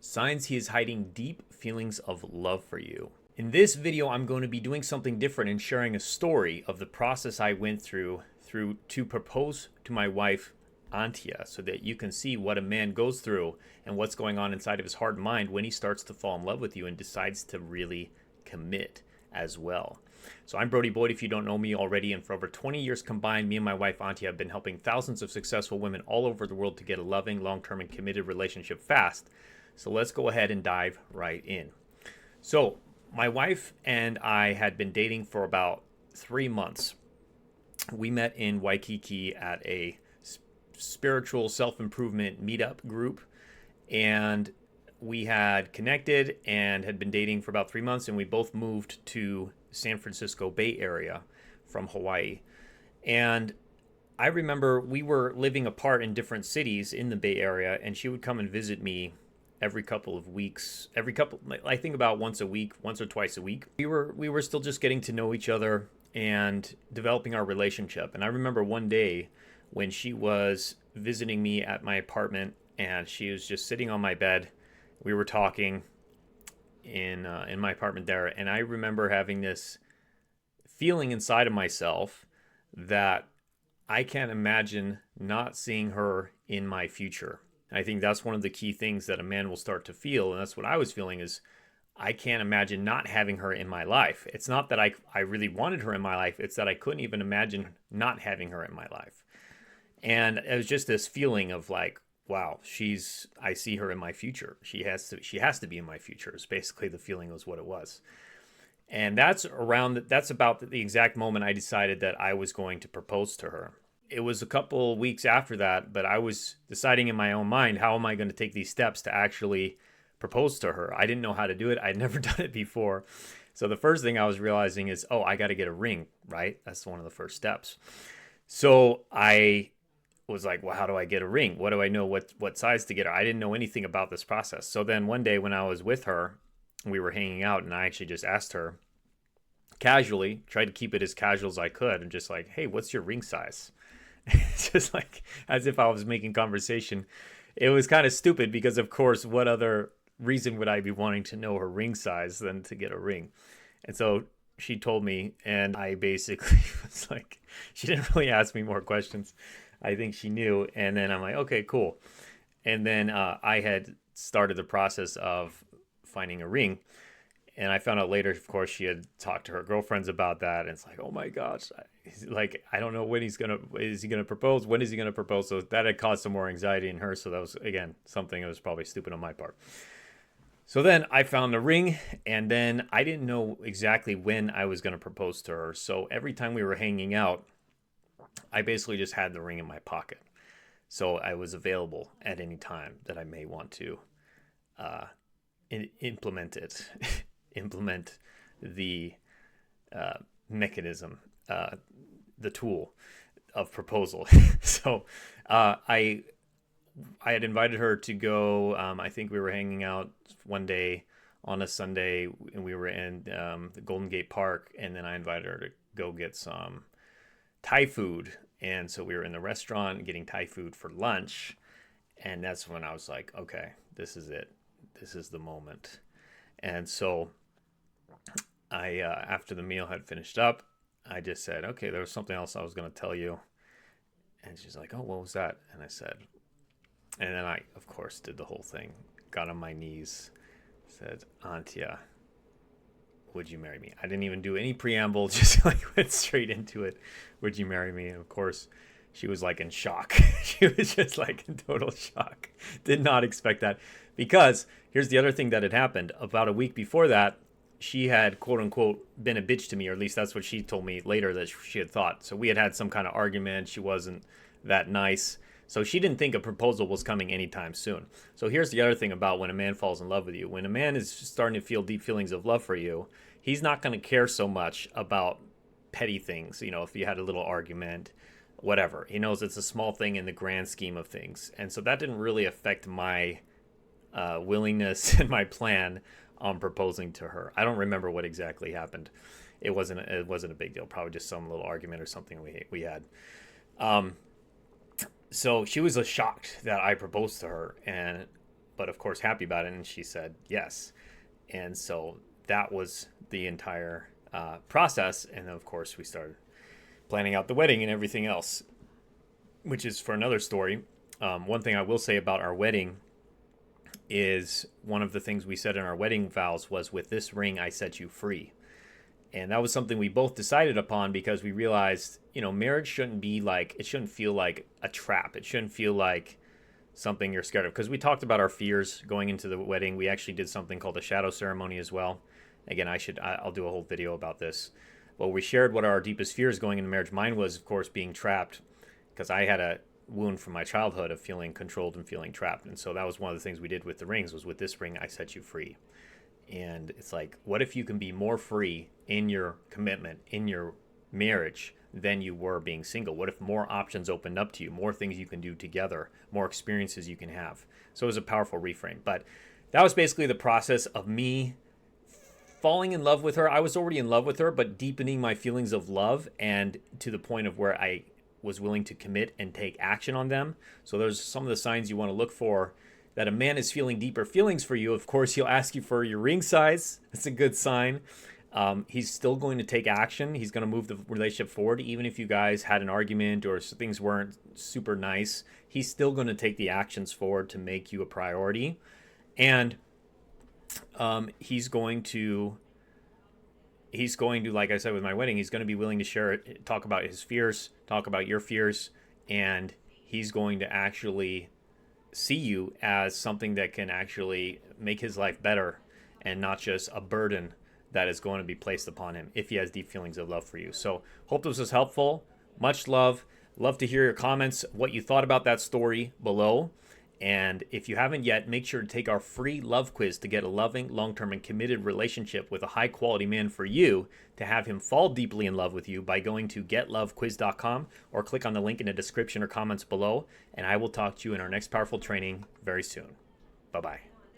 Signs he is hiding deep feelings of love for you. In this video, I'm going to be doing something different and sharing a story of the process I went through to propose to my wife, Antia, so that you can see what a man goes through and what's going on inside of his heart and mind when he starts to fall in love with you and decides to really commit as well. So I'm Brody Boyd, if you don't know me already, and for over 20 years combined, me and my wife Antia have been helping thousands of successful women all over the world to get a loving, long-term, and committed relationship fast. So let's go ahead and dive right in. So my wife and I had been dating for about 3 months. We met in Waikiki at a spiritual self-improvement meetup group, and we had connected and had been dating for about 3 months, and we both moved to San Francisco Bay Area from Hawaii. And I remember we were living apart in different cities in the Bay Area, and she would come and visit me every couple of weeks, I think about once a week, once or twice a week. We were still just getting to know each other and developing our relationship. And I remember one day when she was visiting me at my apartment, and she was just sitting on my bed. We were talking in my apartment there, and I remember having this feeling inside of myself that I can't imagine not seeing her in my future. I think that's one of the key things that a man will start to feel, and that's what I was feeling, is I can't imagine not having her in my life. It's not that I really wanted her in my life, it's that I couldn't even imagine not having her in my life. And it was just this feeling of like, wow, I see her in my future. She has to be in my future. It's basically the feeling was what it was. And that's about the exact moment I decided that I was going to propose to her. It was a couple weeks after that, but I was deciding in my own mind, how am I going to take these steps to actually propose to her? I didn't know how to do it. I'd never done it before. So the first thing I was realizing is, I got to get a ring, right? That's one of the first steps. So I was like, well, how do I get a ring? What do I know? What size to get her? I didn't know anything about this process. So then one day when I was with her, we were hanging out, and I actually just asked her casually, tried to keep it as casual as I could, and just like, hey, what's your ring size? Just like as if I was making conversation. It was kind of stupid because, of course, what other reason would I be wanting to know her ring size than to get a ring? And so she told me, and I basically was like, she didn't really ask me more questions. I think she knew. And then I'm like, okay, cool. And then I had started the process of finding a ring. And I found out later, of course, she had talked to her girlfriends about that. And it's like, oh my gosh, like, I don't know when is he gonna propose? When is he gonna propose? So that had caused some more anxiety in her. So that was, again, something that was probably stupid on my part. So then I found the ring, and then I didn't know exactly when I was gonna propose to her. So every time we were hanging out, I basically just had the ring in my pocket. So I was available at any time that I may want to implement it. Implement the mechanism, the tool of proposal. So I had invited her to go. I think we were hanging out one day on a Sunday, and we were in the Golden Gate Park, and then I invited her to go get some Thai food. And so we were in the restaurant getting Thai food for lunch, and that's when I was like, okay, this is it. This is the moment. And so I, after the meal had finished up, I just said, okay, there was something else I was going to tell you. And she's like, oh, what was that? And I said, and then I, of course, did the whole thing, got on my knees, said, Antia, would you marry me? I didn't even do any preamble, just like went straight into it. Would you marry me? And of course, she was like in shock. She was just like in total shock. Did not expect that. Because here's the other thing that had happened. About a week before that, she had, quote unquote, been a bitch to me, or at least that's what she told me later that she had thought. So we had some kind of argument. She wasn't that nice. So she didn't think a proposal was coming anytime soon. So here's the other thing about when a man falls in love with you. When a man is starting to feel deep feelings of love for you, he's not going to care so much about petty things. You know, if you had a little argument, whatever. He knows it's a small thing in the grand scheme of things. And so that didn't really affect my willingness and my plan on proposing to her. I don't remember what exactly happened. It wasn't a big deal. Probably just some little argument or something we had. So she was shocked that I proposed to her, and but of course happy about it. And she said yes. And so that was the entire process. And then of course we started planning out the wedding and everything else, which is for another story. One thing I will say about our wedding is one of the things we said in our wedding vows was, with this ring, I set you free. And that was something we both decided upon because we realized, marriage shouldn't be like, it shouldn't feel like a trap. It shouldn't feel like something you're scared of. Because we talked about our fears going into the wedding. We actually did something called a shadow ceremony as well. Again, I'll do a whole video about this. Well, we shared what our deepest fears going into marriage. Mine was, of course, being trapped, because I had a wound from my childhood of feeling controlled and feeling trapped. And so that was one of the things we did with the rings, was, with this ring, I set you free. And it's like, what if you can be more free in your commitment, in your marriage, than you were being single? What if more options opened up to you, more things you can do together, more experiences you can have? So it was a powerful reframe. But that was basically the process of me falling in love with her. I was already in love with her, but deepening my feelings of love, and to the point of where I was willing to commit and take action on them. So there's some of the signs you want to look for that a man is feeling deeper feelings for you. Of course, he'll ask you for your ring size. That's a good sign. He's still going to take action. He's going to move the relationship forward. Even if you guys had an argument or things weren't super nice, he's still going to take the actions forward to make you a priority. And he's going to, like I said with my wedding, he's going to be willing to share it, talk about his fears, talk about your fears, and he's going to actually see you as something that can actually make his life better, and not just a burden that is going to be placed upon him if he has deep feelings of love for you. So hope this was helpful. Much love. Love to hear your comments, what you thought about that story below. And if you haven't yet, make sure to take our free love quiz to get a loving, long-term, and committed relationship with a high-quality man for you, to have him fall deeply in love with you, by going to getlovequiz.com or click on the link in the description or comments below. And I will talk to you in our next powerful training very soon. Bye-bye.